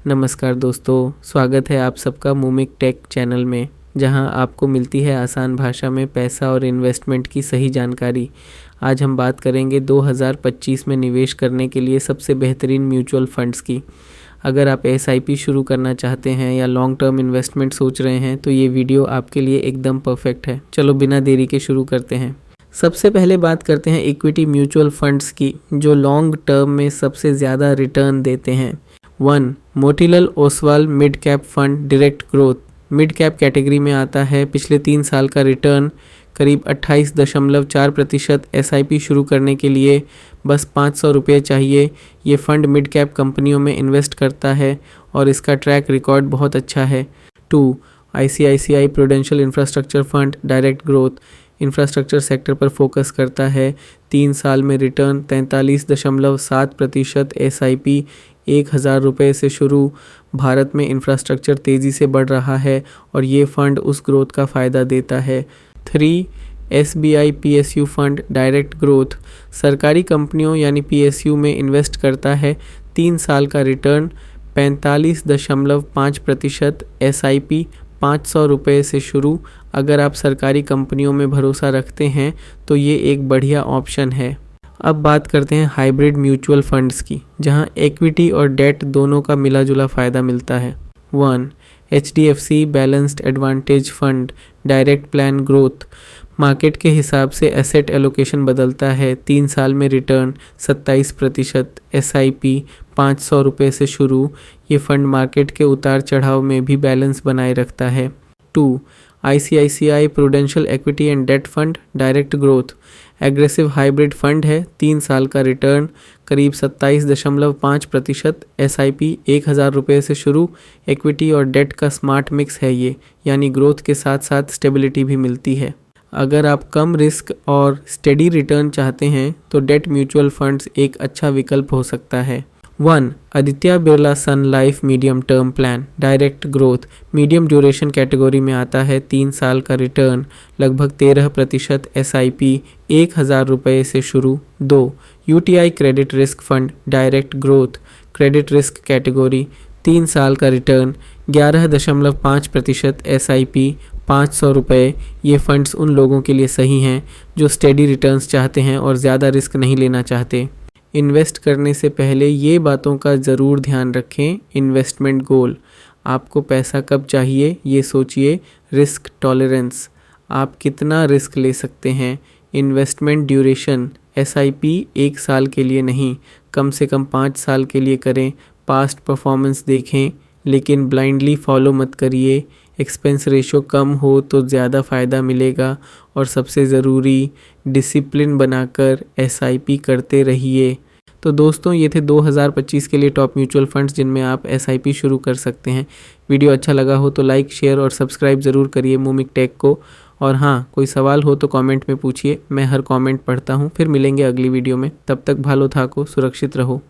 नमस्कार दोस्तों, स्वागत है आप सबका मूमिक टेक चैनल में, जहां आपको मिलती है आसान भाषा में पैसा और इन्वेस्टमेंट की सही जानकारी। आज हम बात करेंगे 2025 में निवेश करने के लिए सबसे बेहतरीन म्यूचुअल फंड्स की। अगर आप एसआईपी शुरू करना चाहते हैं या लॉन्ग टर्म इन्वेस्टमेंट सोच रहे हैं तो ये वीडियो आपके लिए एकदम परफेक्ट है। चलो बिना देरी के शुरू करते हैं। सबसे पहले बात करते हैं इक्विटी म्यूचुअल फंड्स की, जो लॉन्ग टर्म में सबसे ज़्यादा रिटर्न देते हैं। 1. Motilal Oswal mid cap fund direct growth mid cap category में आता है। पिछले 3 साल का रिटर्न करीब 28.4%। एसआईपी शुरू करने के लिए बस 500 रुपये चाहिए। ये फंड मिड कैप कंपनियों में इन्वेस्ट करता है और इसका ट्रैक रिकॉर्ड बहुत अच्छा है। 2. ICICI prudential infrastructure fund direct growth infrastructure sector पर फोकस करता है। 3 साल में रिटर्न 43.7%। एसआईपी 1000 रुपये से शुरू। भारत में इंफ्रास्ट्रक्चर तेज़ी से बढ़ रहा है और ये फंड उस ग्रोथ का फ़ायदा देता है। 3. SBI PSU fund direct growth सरकारी कंपनियों यानी पीएसयू में इन्वेस्ट करता है। 3 साल का रिटर्न 45.5%। एसआईपी 500 रुपये से शुरू। अगर आप सरकारी कंपनियों में भरोसा रखते हैं तो ये एक बढ़िया ऑप्शन है। अब बात करते हैं हाइब्रिड म्यूचुअल फंड्स की, जहां इक्विटी और डेट दोनों का मिला जुला फ़ायदा मिलता है। 1. HDFC balanced advantage fund direct plan growth market के हिसाब से एसेट एलोकेशन बदलता है। 3 साल में रिटर्न 27%। एसआईपी 500 रुपये से शुरू। ये फंड मार्केट के उतार चढ़ाव में भी बैलेंस बनाए रखता है। 2. ICICI prudential equity and debt fund direct growth aggressive hybrid fund है। 3 साल का रिटर्न करीब 27.5%। एसआईपी 1000 रुपये से शुरू। इक्विटी और डेट का स्मार्ट मिक्स है ये, यानी ग्रोथ के साथ साथ स्टेबिलिटी भी मिलती है। अगर आप कम रिस्क और स्टेडी रिटर्न चाहते हैं तो डेट म्यूचुअल फंड्स एक अच्छा विकल्प हो सकता है। 1. Aditya Birla Sun Life medium term plan direct growth medium duration category में आता है। 3 साल का रिटर्न लगभग 13%। एसआईपी 1000 रुपये से शुरू। 2. UTI credit risk fund direct growth credit risk category 3 साल का रिटर्न 11.5%। एसआईपी 500 रुपये। ये फंड्स उन लोगों के लिए सही हैं जो स्टेडी रिटर्न्स चाहते हैं और ज़्यादा रिस्क नहीं लेना चाहते। इन्वेस्ट करने से पहले ये बातों का ज़रूर ध्यान रखें। इन्वेस्टमेंट गोल, आपको पैसा कब चाहिए ये सोचिए। रिस्क टॉलरेंस, आप कितना रिस्क ले सकते हैं। इन्वेस्टमेंट ड्यूरेशन, एसआईपी 1 साल के लिए नहीं, कम से कम 5 साल के लिए करें। पास्ट परफॉर्मेंस देखें लेकिन ब्लाइंडली फॉलो मत करिए। एक्सपेंस रेशो कम हो तो ज़्यादा फ़ायदा मिलेगा। और सबसे ज़रूरी, डिसिप्लिन बनाकर एसआईपी करते रहिए। तो दोस्तों, ये थे 2025 के लिए टॉप म्यूचुअल फंड्स जिनमें आप एसआईपी शुरू कर सकते हैं। वीडियो अच्छा लगा हो तो लाइक, शेयर और सब्सक्राइब ज़रूर करिए मूमिक टेक को। और हाँ, कोई सवाल हो तो कमेंट में पूछिए, मैं हर कमेंट पढ़ता हूँ। फिर मिलेंगे अगली वीडियो में, तब तक भालो थाको, सुरक्षित रहो।